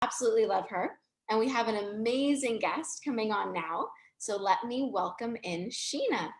Absolutely love her. And we have an amazing guest coming on now. So let me welcome in Sheena.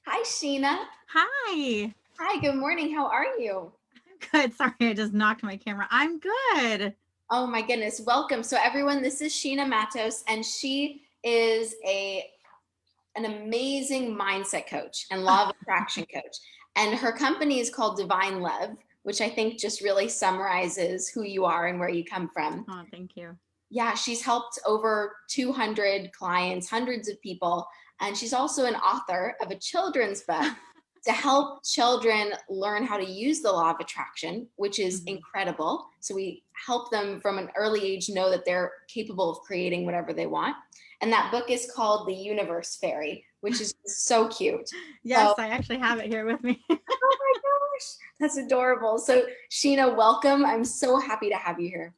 Hi, Sheena. Hi. Hi, good morning. How are you? I'm good. Sorry, I just knocked my camera. I'm good. Oh my goodness, welcome. So everyone, this is Sheena Matos, and she is an amazing mindset coach and law of attraction coach. And her company is called Divine Love, which I think just really summarizes who you are and where you come from. Oh, thank you. Yeah, she's helped over 200 clients, hundreds of people, and she's also an author of a children's book to help children learn how to use the law of attraction, which is Mhm. incredible. So we help them from an early age know that they're capable of creating whatever they want. And that book is called The Universe Fairy, which is so cute. So, Yes, I actually have it here with me. oh my gosh, that's adorable. So, Sheena, welcome. I'm so happy to have you here.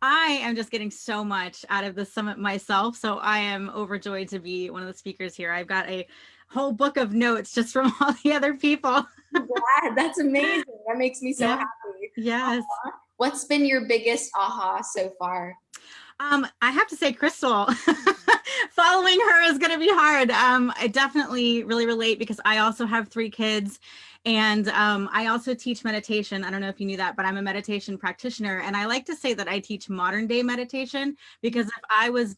I am just getting so much out of the summit myself. So I am overjoyed to be one of the speakers here. I've got a whole book of notes just from all the other people. I'm glad. That's amazing. That makes me so Yeah. happy. Yes. What's been your biggest aha so far? I have to say, Crystal, following her is going to be hard. I definitely really relate because I also have 3 kids, and I also teach meditation. I don't know if you knew that, but I'm a meditation practitioner, and I like to say that I teach modern day meditation because if I was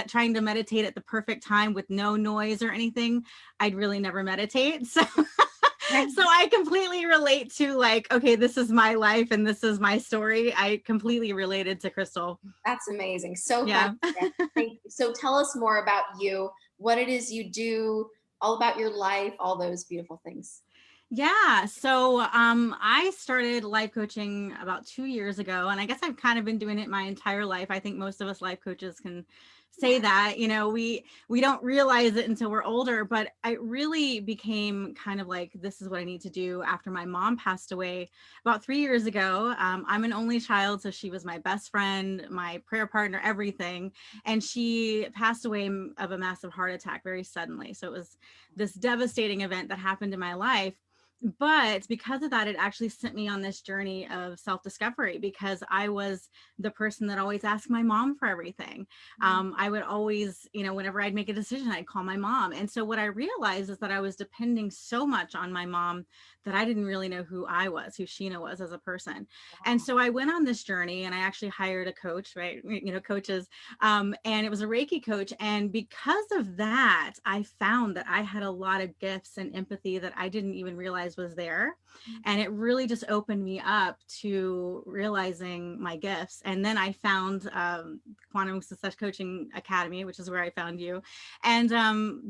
trying to meditate at the perfect time with no noise or anything, I'd really never meditate. So so I completely relate to like, okay, this is my life and this is my story. I completely related to Crystal. That's amazing. So fun. Yeah. Thank you. So tell us more about you, what it is you do, all about your life, all those beautiful things. Yeah. So I started life coaching about 2 years ago, and I guess I've kind of been doing it my entire life. I think most of us life coaches can say Yeah. that. We don't realize it until we're older, but I really became kind of like, this is what I need to do after my mom passed away about 3 years ago. I'm an only child, so she was my best friend, my prayer partner, everything. And she passed away of a massive heart attack very suddenly. So it was this devastating event that happened in my life, but because of that, it actually sent me on this journey of self-discovery because I was the person that always asked my mom for everything. I would always, whenever I'd make a decision, I'd call my mom. And so what I realized is that I was depending so much on my mom that I didn't really know who I was, who Sheena was as a person. And Wow. so I went on this journey and I actually hired a coach, right? Coaches. And it was a Reiki coach. And because of that, I found that I had a lot of gifts and empathy that I didn't even realize was there. And it really just opened me up to realizing my gifts. And then I found Quantum Success Coaching Academy, which is where I found you. And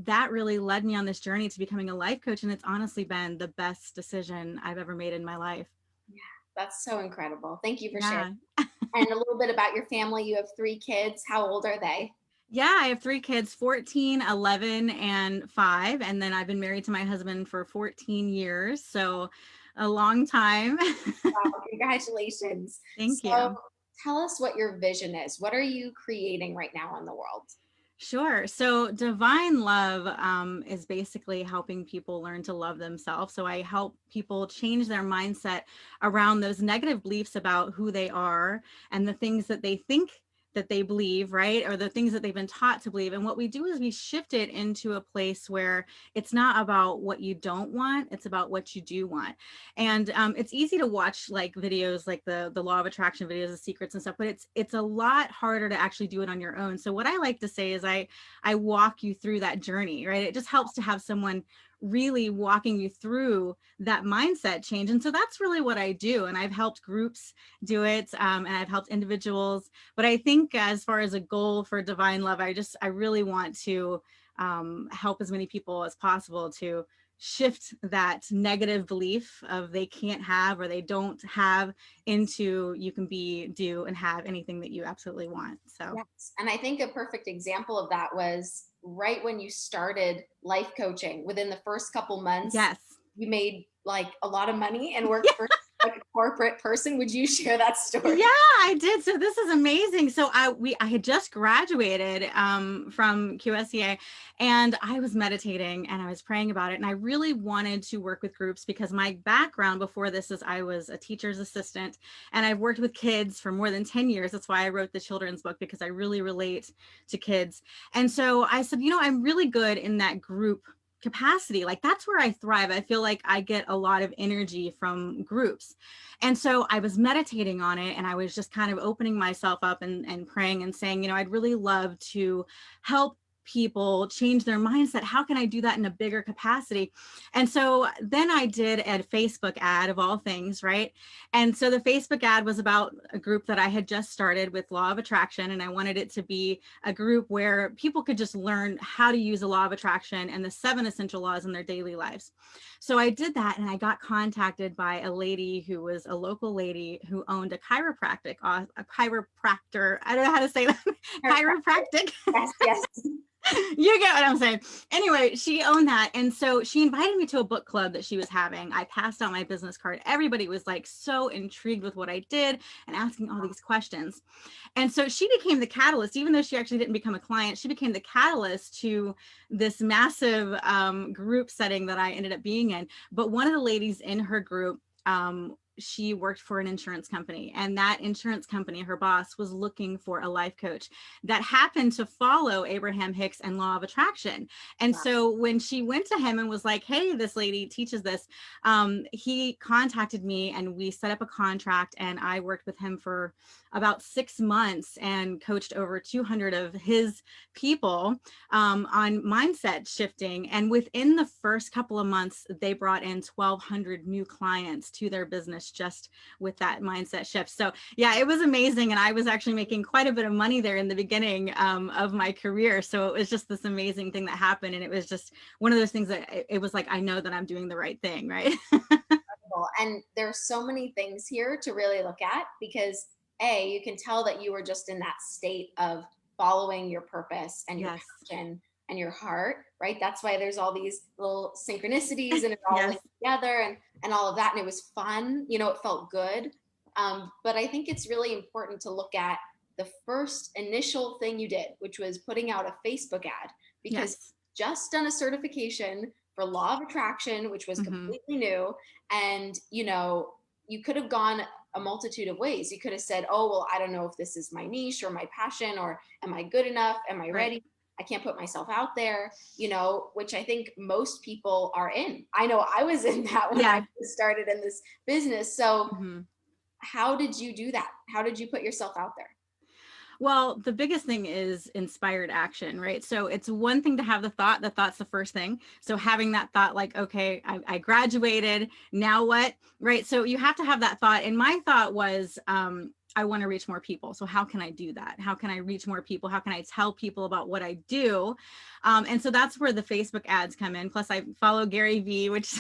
that really led me on this journey to becoming a life coach. And it's honestly been the best decision I've ever made in my life. Yeah, that's so incredible. Thank you for sharing. Yeah. And a little bit about your family. You have 3 kids. How old are they? Yeah, I have 3 kids, 14, 11, and 5. And then I've been married to my husband for 14 years. So a long time. Wow, congratulations. Thank So you. tell us what your vision is. What are you creating right now in the world? Sure. So divine love is basically helping people learn to love themselves. So I help people change their mindset around those negative beliefs about who they are and the things that they think that they believe, right? Or the things that they've been taught to believe. And what we do is we shift it into a place where it's not about what you don't want, it's about what you do want. And it's easy to watch like videos like the law of attraction videos, the secrets and stuff, but it's a lot harder to actually do it on your own. So what I like to say is I walk you through that journey, right? It just helps to have someone really walking you through that mindset change. And so that's really what I do. And I've helped groups do it, and I've helped individuals. But I think as far as a goal for divine love, I really want to help as many people as possible to shift that negative belief of they can't have or they don't have into you can be, do, and have anything that you absolutely want. So Yes. And I think a perfect example of that was right when you started life coaching. Within the first couple months, yes. you made like a lot of money and worked for. like a corporate person. Would you share that story? Yeah, I did. So this is amazing. So I had just graduated from QSEA, and I was meditating and I was praying about it. And I really wanted to work with groups because my background before this is I was a teacher's assistant, and I've worked with kids for more than 10 years. That's why I wrote the children's book, because I really relate to kids. And so I said, I'm really good in that group capacity. Like, that's where I thrive. I feel like I get a lot of energy from groups. And so I was meditating on it, and I was just kind of opening myself up and praying and saying, I'd really love to help people change their mindset. How can I do that in a bigger capacity? And so then I did a Facebook ad, of all things, right? And so the Facebook ad was about a group that I had just started with Law of Attraction, and I wanted it to be a group where people could just learn how to use the Law of Attraction and the 7 essential laws in their daily lives. So I did that, and I got contacted by a lady who was a local lady who owned a chiropractor. I don't know how to say that. Chiropractic. Yes. You get what I'm saying. Anyway, she owned that. And so she invited me to a book club that she was having. I passed out my business card. Everybody was like so intrigued with what I did and asking all these questions. And so she became the catalyst. Even though she actually didn't become a client, she became the catalyst to this massive group setting that I ended up being in. But one of the ladies in her group, she worked for an insurance company, and that insurance company, her boss, was looking for a life coach that happened to follow Abraham Hicks and Law of Attraction. And so when she went to him and was like, hey, this lady teaches this, he contacted me, and we set up a contract, and I worked with him for about 6 months and coached over 200 of his people on mindset shifting. And within the first couple of months, they brought in 1,200 new clients to their business just with that mindset shift. So yeah, it was amazing. And I was actually making quite a bit of money there in the beginning of my career. So it was just this amazing thing that happened. And it was just one of those things that it was like, I know that I'm doing the right thing, right? And there's so many things here to really look at, because you can tell that you were just in that state of following your purpose and your passion and your heart, right? That's why there's all these little synchronicities and it all linked together and all of that. And it was fun, it felt good. But I think it's really important to look at the first initial thing you did, which was putting out a Facebook ad, because just done a certification for Law of Attraction, which was completely new. And, you could have gone a multitude of ways. You could have said, oh, well, I don't know if this is my niche or my passion, or am I good enough? Am I ready? I can't put myself out there, which I think most people are in. I know I was in that when I started in this business. So how did you do that? How did you put yourself out there? Well, the biggest thing is inspired action, right? So it's one thing to have the thought's the first thing. So having that thought, like, okay, I graduated, now what, right? So you have to have that thought. And my thought was, I want to reach more people. So how can I do that? How can I reach more people? How can I tell people about what I do? And so that's where the Facebook ads come in. Plus I follow Gary Vee, which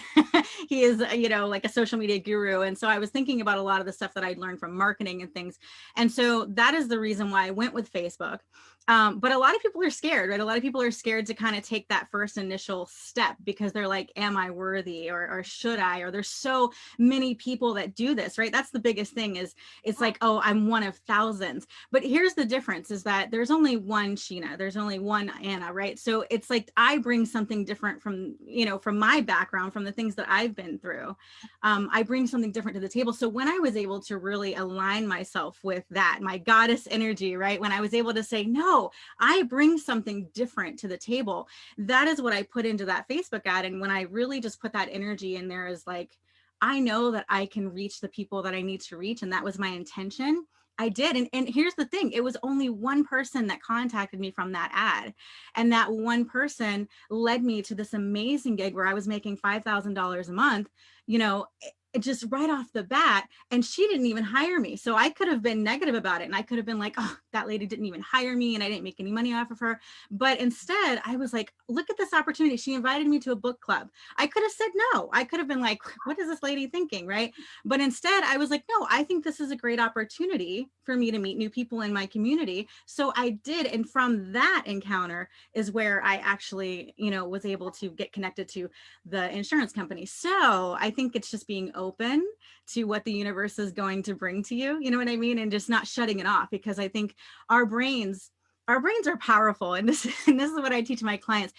he is, like a social media guru. And so I was thinking about a lot of the stuff that I'd learned from marketing and things. And so that is the reason why I went with Facebook. But a lot of people are scared, right? A lot of people are scared to kind of take that first initial step because they're like, am I worthy, or should I? Or there's so many people that do this, right? That's the biggest thing is it's like, oh, I'm one of thousands. But here's the difference is that there's only one Sheena, there's only one Anna, right? So it's like I bring something different from, from my background, from the things that I've been through. I bring something different to the table. So when I was able to really align myself with that, my goddess energy, right? When I was able to say, no, I bring something different to the table. That is what I put into that Facebook ad. And when I really just put that energy in there is like, I know that I can reach the people that I need to reach. And that was my intention. I did. And here's the thing. It was only one person that contacted me from that ad. And that one person led me to this amazing gig where I was making $5,000 a month, just right off the bat. And she didn't even hire me. So I could have been negative about it. And I could have been like, oh, that lady didn't even hire me and I didn't make any money off of her. But instead I was like, look at this opportunity. She invited me to a book club. I could have said no. I could have been like, what is this lady thinking? Right. But instead I was like, no, I think this is a great opportunity for me to meet new people in my community. So I did. And from that encounter is where I actually, was able to get connected to the insurance company. So I think it's just being open to what the universe is going to bring to you. You know what I mean? And just not shutting it off, because I think our brains are powerful. And and this is what I teach my clients.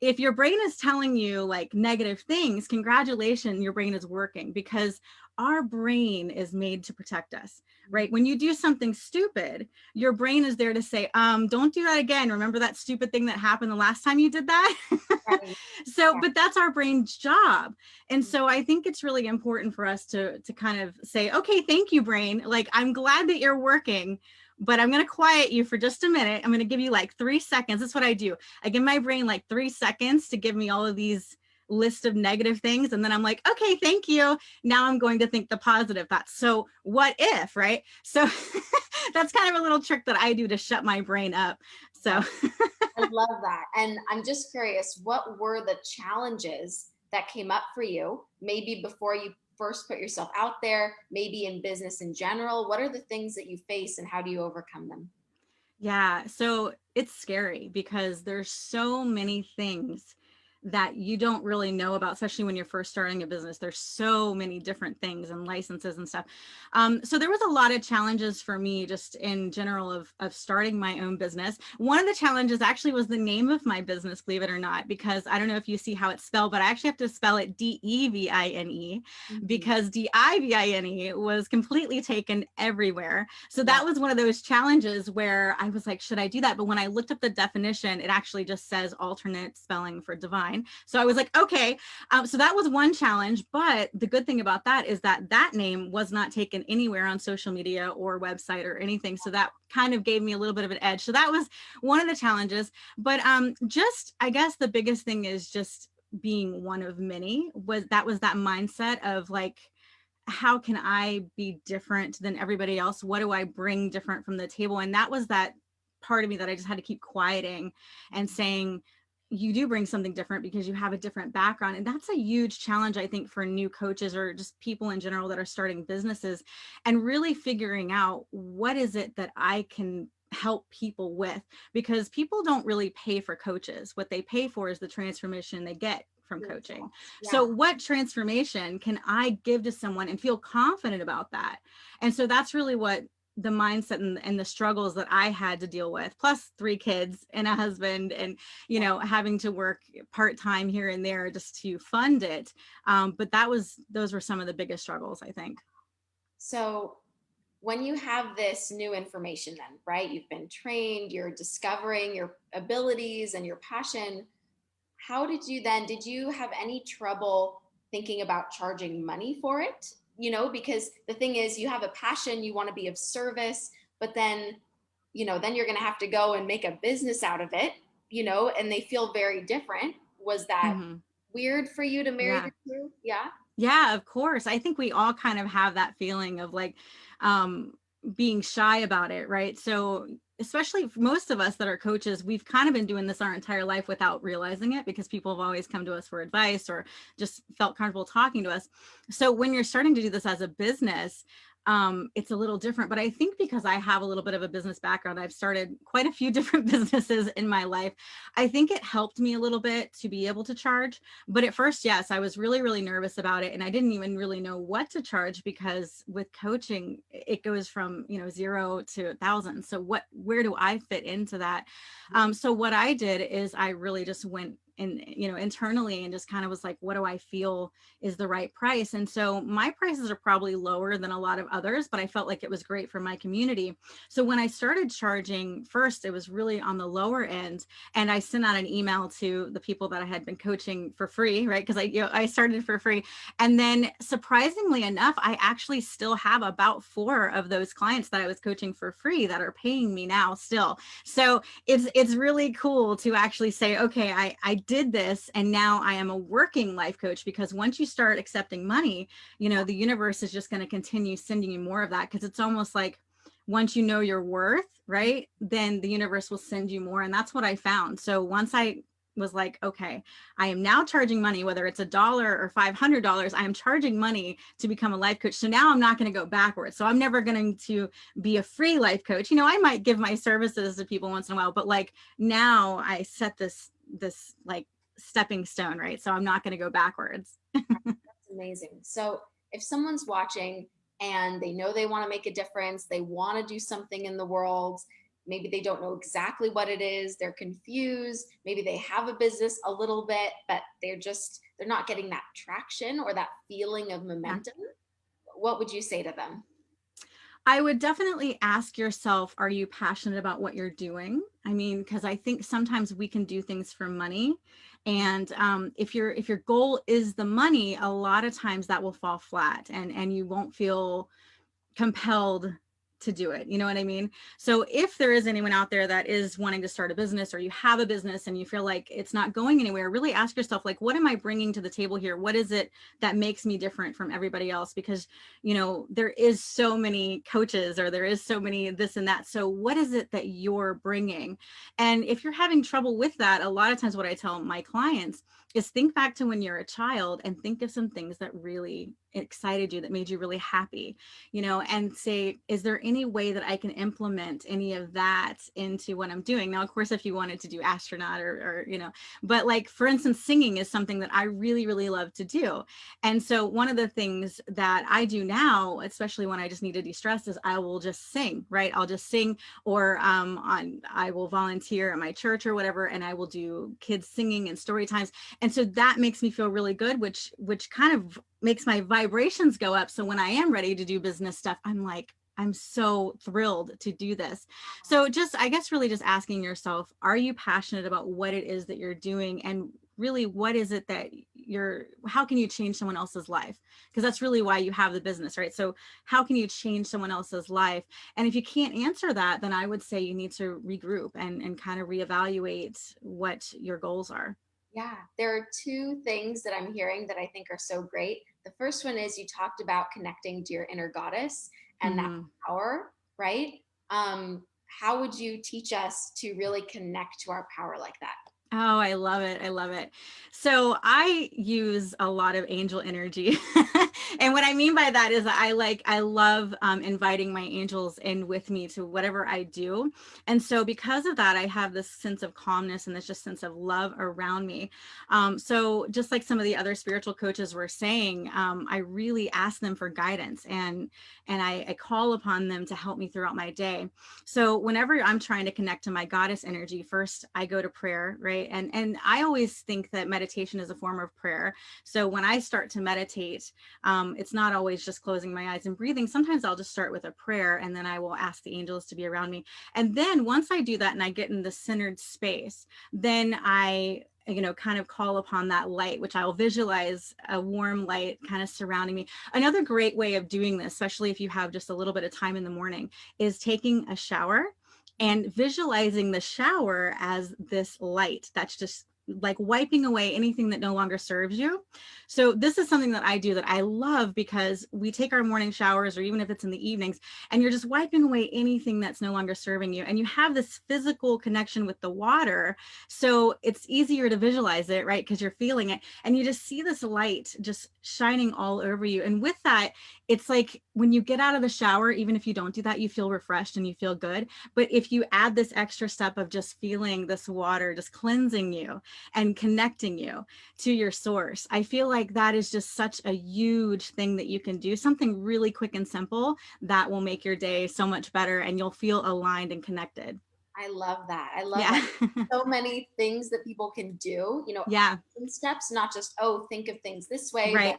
If your brain is telling you like negative things, congratulations, your brain is working, because our brain is made to protect us, right? When you do something stupid, your brain is there to say, don't do that again. Remember that stupid thing that happened the last time you did that? Right. So, but that's our brain's job. And so I think it's really important for us to kind of say, okay, thank you, brain. Like, I'm glad that you're working, but I'm going to quiet you for just a minute. I'm going to give you like 3 seconds. That's what I do. I give my brain like 3 seconds to give me all of these list of negative things. And then I'm like, okay, thank you. Now I'm going to think the positive thoughts. So what if, right? So that's kind of a little trick that I do to shut my brain up. So I love that. And I'm just curious, what were the challenges that came up for you, maybe before you first put yourself out there, maybe in business in general? What are the things that you face and how do you overcome them? yeah, so it's scary because there's so many things that you don't really know about, especially when you're first starting a business. There's so many different things and licenses and stuff. So there was a lot of challenges for me just in general of starting my own business. One of the challenges actually was the name of my business, believe it or not, because I don't know if you see how it's spelled, but I actually have to spell it Devine, Mhm. because Divine was completely taken everywhere. So Yeah. that was one of those challenges where I was like, should I do that? But when I looked up the definition, it actually just says alternate spelling for divine. So I was like, okay. So that was one challenge. But the good thing about that is that that name was not taken anywhere on social media or website or anything. So that kind of gave me a little bit of an edge. So that was one of the challenges. But just, I guess the biggest thing is just being one of many. Was that mindset of like, how can I be different than everybody else? What do I bring different from the table? And that was that part of me that I just had to keep quieting and saying, you do bring something different because you have a different background. And that's a huge challenge, I think, for new coaches or just people in general that are starting businesses, and really figuring out what is it that I can help people with, because people don't really pay for coaches. What they pay for is the transformation they get from coaching. Beautiful. So Yeah. what transformation can I give to someone and feel confident about that? And so that's really what the mindset and the struggles that I had to deal with, plus 3 kids and a husband, and having to work part-time here and there just to fund it. But those were some of the biggest struggles, I think. So when you have this new information, then, right, you've been trained, you're discovering your abilities and your passion. How did you have any trouble thinking about charging money for it? Because the thing is, you have a passion, you want to be of service, but then you're going to have to go and make a business out of it, and they feel very different. Was that Hmm. weird for you to marry Yeah. the two? Yeah. Yeah, of course. I think we all kind of have that feeling of like um, being shy about it, right? So, especially for most of us that are coaches, we've kind of been doing this our entire life without realizing it, because people have always come to us for advice or just felt comfortable talking to us. So, when you're starting to do this as a business, it's a little different. But I think because I have a little bit of a business background, I've started quite a few different businesses in my life. I think it helped me a little bit to be able to charge. But at first, yes, I was really, really nervous about it. And I didn't even really know what to charge, because with coaching, it goes from, 0 to 1,000. So where do I fit into that? So what I did is I really just went in, internally, and just kind of was like, what do I feel is the right price? And so my prices are probably lower than a lot of others, but I felt like it was great for my community. So when I started charging, first, it was really on the lower end. And I sent out an email to the people that I had been coaching for free, right? Because I started for free. And then surprisingly enough, I actually still have about 4 of those clients that I was coaching for free that are paying me now still. So it's really cool to actually say, okay, I did this, and now I am a working life coach. Because once you start accepting money, the universe is just going to continue sending you more of that, because it's almost like, once you know your worth, right, then the universe will send you more. And that's what I found. So once I was like, okay, I am now charging money, whether it's $1 or $500, I am charging money to become a life coach. So now I'm not going to go backwards. So I'm never going to be a free life coach. I might give my services to people once in a while, but like now I set this like stepping stone, right? So I'm not going to go backwards. That's amazing. So if someone's watching and they know they want to make a difference, they want to do something in the world, maybe they don't know exactly what it is, they're confused, maybe they have a business a little bit, but they're not getting that traction or that feeling of Yeah. momentum, what would you say to them? I would definitely ask yourself, are you passionate about what you're doing? I mean, because I think sometimes we can do things for money. And if your goal is the money, a lot of times that will fall flat, and you won't feel compelled to do it. You know what I mean? So if there is anyone out there that is wanting to start a business, or you have a business and you feel like it's not going anywhere, really ask yourself, like, what am I bringing to the table here? What is it that makes me different from everybody else? Because, there is so many coaches, or there is so many this and that. So what is it that you're bringing? And if you're having trouble with that, a lot of times what I tell my clients is think back to when you're a child and think of some things that really excited you, that made you really happy, and say, is there any way that I can implement any of that into what I'm doing? Now, of course, if you wanted to do astronaut or but like, for instance, singing is something that I really, really love to do. And so one of the things that I do now, especially when I just need to de-stress, is I will just sing, right? I'll just sing, or I will volunteer at my church or whatever, and I will do kids singing and story times. And so that makes me feel really good, which kind of makes my vibrations go up. So when I am ready to do business stuff, I'm like, I'm so thrilled to do this. So I guess really just asking yourself, are you passionate about what it is that you're doing? And really, what is it that how can you change someone else's life? Because that's really why you have the business, right? So how can you change someone else's life? And if you can't answer that, then I would say you need to regroup and kind of reevaluate what your goals are. Yeah, there are two things that I'm hearing that I think are so great. The first one is you talked about connecting to your inner goddess and that Mhm. power, right? How would you teach us to really connect to our power like that? Oh, I love it. I love it. So I use a lot of angel energy. And what I mean by that is I love inviting my angels in with me to whatever I do. And so because of that, I have this sense of calmness and this just sense of love around me. So just like some of the other spiritual coaches were saying, I really ask them for guidance, and I call upon them to help me throughout my day. So whenever I'm trying to connect to my goddess energy, first I go to prayer, right? And I always think that meditation is a form of prayer. So when I start to meditate, it's not always just closing my eyes and breathing. Sometimes I'll just start with a prayer, and then I will ask the angels to be around me. And then once I do that and I get in the centered space, then I kind of call upon that light, which I'll visualize a warm light kind of surrounding me. Another great way of doing this, especially if you have just a little bit of time in the morning, is taking a shower and visualizing the shower as this light that's just like wiping away anything that no longer serves you. So this is something that I do that I love, because we take our morning showers, or even if it's in the evenings, and you're just wiping away anything that's no longer serving you. And you have this physical connection with the water. So it's easier to visualize it, right? Because you're feeling it, and you just see this light just shining all over you. And with that, it's like when you get out of the shower, even if you don't do that, you feel refreshed and you feel good. But if you add this extra step of just feeling this water just cleansing you and connecting you to your source, I feel like that is just such a huge thing that you can do, something really quick and simple that will make your day so much better, and you'll feel aligned and connected. I love that. I love Yeah. that. So many things that people can do, Yeah. action steps, not just, oh, think of things this way, but Right.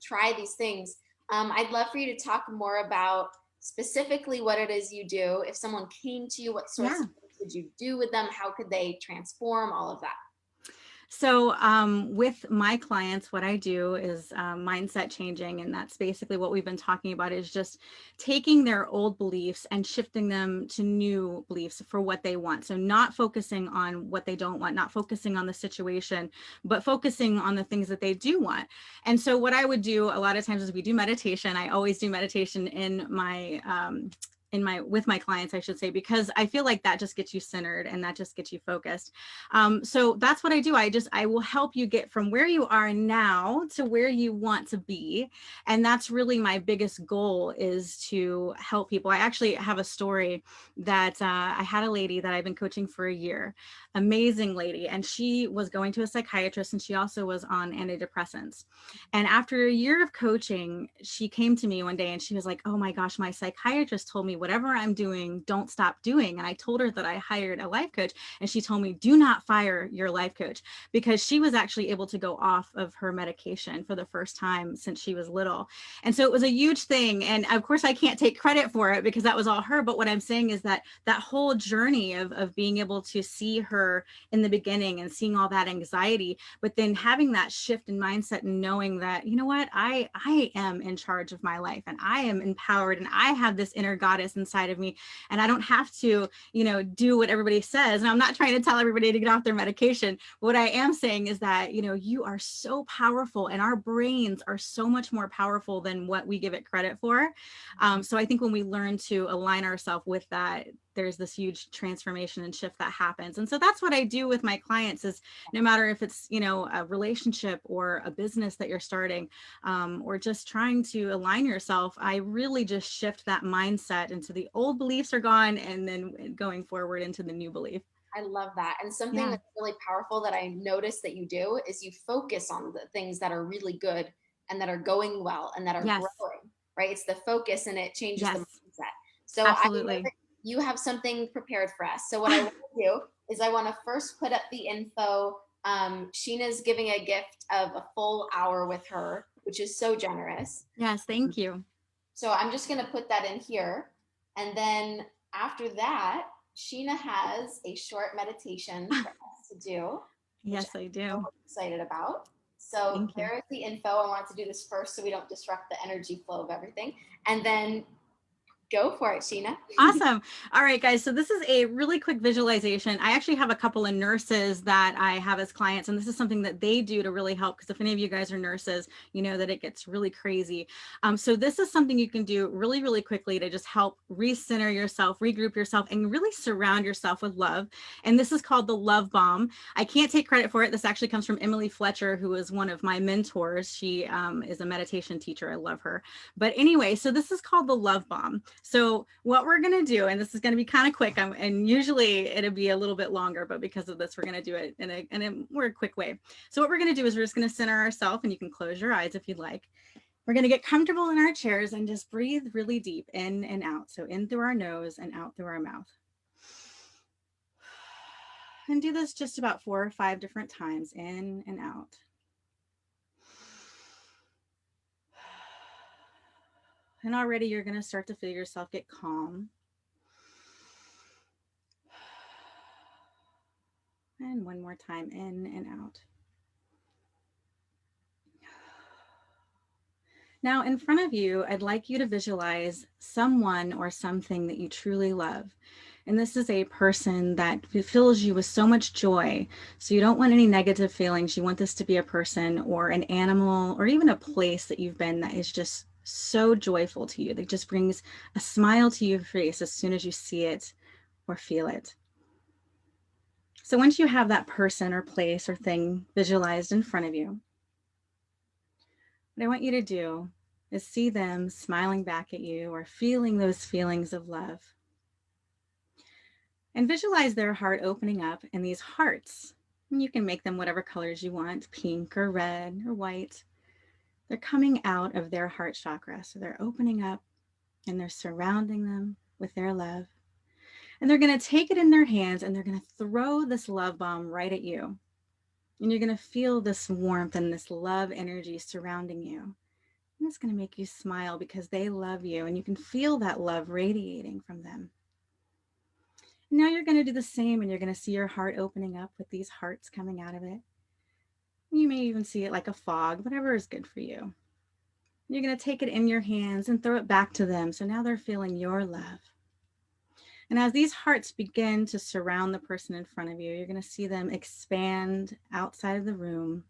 try these things. I'd love for you to talk more about specifically what it is you do. If someone came to you, what sorts Yeah. of things would you do with them? How could they transform all of that? So, with my clients, what I do is mindset changing. And that's basically what we've been talking about, is just taking their old beliefs and shifting them to new beliefs for what they want. So not focusing on what they don't want, not focusing on the situation, but focusing on the things that they do want. And so what I would do a lot of times is we do meditation. I always do meditation in my with my clients, I should say, because I feel like that just gets you centered and that just gets you focused. So that's what I do. I will help you get from where you are now to where you want to be. And that's really my biggest goal, is to help people. I actually have a story that I had a lady that I've been coaching for a year, amazing lady. And she was going to a psychiatrist, and she also was on antidepressants. And after a year of coaching, she came to me one day and she was like, oh my gosh, my psychiatrist told me whatever I'm doing, don't stop doing. And I told her that I hired a life coach, and she told me, do not fire your life coach, because she was actually able to go off of her medication for the first time since she was little. And so it was a huge thing. And of course, I can't take credit for it because that was all her. But what I'm saying is that that whole journey of being able to see her in the beginning and seeing all that anxiety, but then having that shift in mindset and knowing that, you know what, I am in charge of my life, and I am empowered, and I have this inner goddess inside of me, and I don't have to, do what everybody says. And I'm not trying to tell everybody to get off their medication. What I am saying is that, you are so powerful, and our brains are so much more powerful than what we give it credit for. So I think when we learn to align ourselves with that, there's this huge transformation and shift that happens. And so that's what I do with my clients, is no matter if it's, a relationship or a business that you're starting, or just trying to align yourself, I really just shift that mindset into the old beliefs are gone, and then going forward into the new belief. I love that. And something Yeah. that's really powerful that I noticed that you do is you focus on the things that are really good and that are going well and that are Yes. growing, right? It's the focus, and it changes the Yes. mindset. So I know Absolutely. that you have something prepared for us. So what I want to do is I want to first put up the info. Sheena's giving a gift of a full hour with her, which is so generous. Yes. Thank you. So I'm just going to put that in here. And then after that, Sheena has a short meditation for us to do, which Yes, I I'm so do. excited about. So Thank you. there is the info. I wanted to do this first so we don't disrupt the energy flow of everything. And then go for it, Sheena. Awesome. All right, guys. So this is a really quick visualization. I actually have a couple of nurses that I have as clients, and this is something that they do to really help, because if any of you guys are nurses, you know that it gets really crazy. So this is something you can do really, really quickly to just help recenter yourself, regroup yourself, and really surround yourself with love. And this is called the Love Bomb. I can't take credit for it. This actually comes from Emily Fletcher, who is one of my mentors. She is a meditation teacher. I love her. But anyway, so this is called the Love Bomb. So what we're going to do, and this is going to be kind of quick, and usually it'll be a little bit longer, but because of this, we're going to do it in a more quick way. So what we're going to do is we're just going to center ourselves, and you can close your eyes if you'd like. We're going to get comfortable in our chairs and just breathe really deep in and out. So in through our nose and out through our mouth. And do this just about 4 or 5 different times, in and out. And already you're going to start to feel yourself get calm. And one more time, in and out. Now, in front of you, I'd like you to visualize someone or something that you truly love. And this is a person that fills you with so much joy. So you don't want any negative feelings. You want this to be a person or an animal or even a place that you've been that is just so joyful to you, that just brings a smile to your face as soon as you see it or feel it. So once you have that person or place or thing visualized in front of you, what I want you to do is see them smiling back at you or feeling those feelings of love. And visualize their heart opening up, and these hearts, and you can make them whatever colors you want, pink or red or white. They're coming out of their heart chakra. So they're opening up and they're surrounding them with their love. And they're going to take it in their hands and they're going to throw this love bomb right at you. And you're going to feel this warmth and this love energy surrounding you. And it's going to make you smile because they love you, and you can feel that love radiating from them. Now you're going to do the same, and you're going to see your heart opening up with these hearts coming out of it. You may even see it like a fog, whatever is good for you. You're going to take it in your hands and throw it back to them. So now they're feeling your love. And as these hearts begin to surround the person in front of you, you're going to see them expand outside of the room.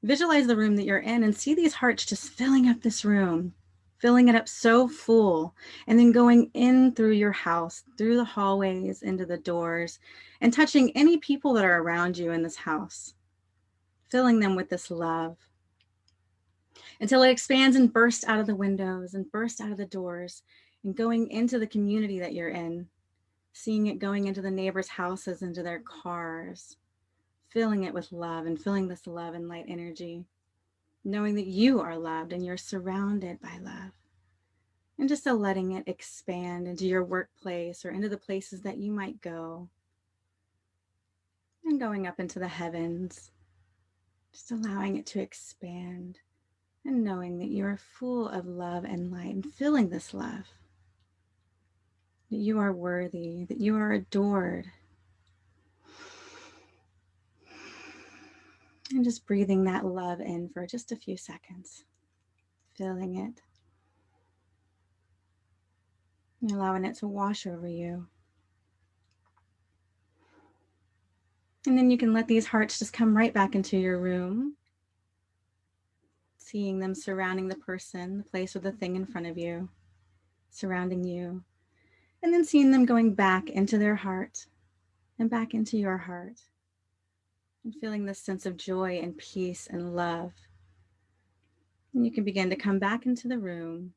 Visualize the room that you're in and see these hearts just filling up this room, filling it up so full, and then going in through your house, through the hallways, into the doors, and touching any people that are around you in this house, filling them with this love until it expands and bursts out of the windows and bursts out of the doors and going into the community that you're in, seeing it going into the neighbors' houses, into their cars, filling it with love and filling this love and light energy, knowing that you are loved and you're surrounded by love. And just letting it expand into your workplace or into the places that you might go. And going up into the heavens, just allowing it to expand and knowing that you are full of love and light and feeling this love. That you are worthy, that you are adored. And just breathing that love in for just a few seconds, feeling it. And allowing it to wash over you. And then you can let these hearts just come right back into your room, seeing them surrounding the person, the place, or the thing in front of you, surrounding you. And then seeing them going back into their heart and back into your heart. And feeling this sense of joy and peace and love. And you can begin to come back into the room,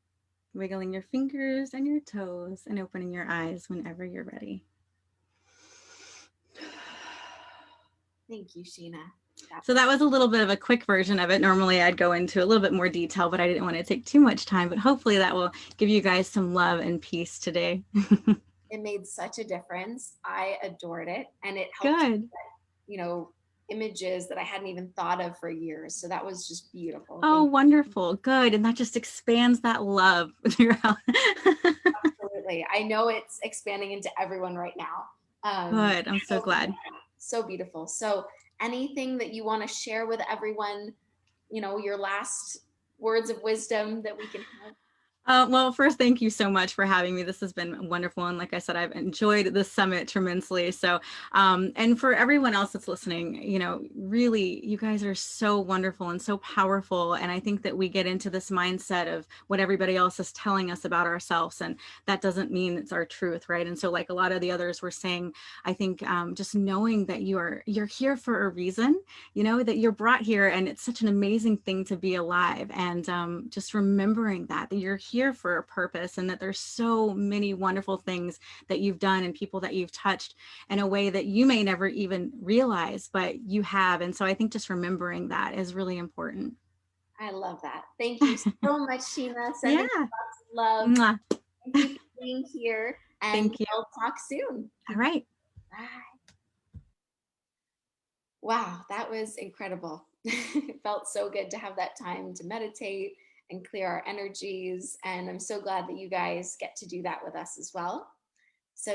wiggling your fingers and your toes and opening your eyes whenever you're ready. Thank you, Sheena. So that was a little bit of a quick version of it. Normally I'd go into a little bit more detail, but I didn't want to take too much time. But hopefully that will give you guys some love and peace today. It made such a difference. I adored it. And it helped, Good. you know, images that I hadn't even thought of for years. So that was just beautiful. Oh, wonderful. Good. And that just expands that love throughout. Absolutely. I know it's expanding into everyone right now. Good. I'm so glad. So beautiful. So anything that you want to share with everyone, you know, your last words of wisdom that we can have? Well, first, thank you so much for having me. This has been wonderful. And like I said, I've enjoyed this summit tremendously. So, and for everyone else that's listening, you know, really, you guys are so wonderful and so powerful. And I think that we get into this mindset of what everybody else is telling us about ourselves. And that doesn't mean it's our truth, right? And so like a lot of the others were saying, I think just knowing that you're here for a reason, you know, that you're brought here and it's such an amazing thing to be alive. And just remembering that you're here for a purpose and that there's so many wonderful things that you've done and people that you've touched in a way that you may never even realize, but you have. And so I think just remembering that is really important. I love that. Thank you so much, Sheena. Sending Yeah. lots of love. Mwah. Thank you for being here. And Thank you. we'll talk soon. All right. Bye. Wow, that was incredible. It felt so good to have that time to meditate and clear our energies. And I'm so glad that you guys get to do that with us as well. So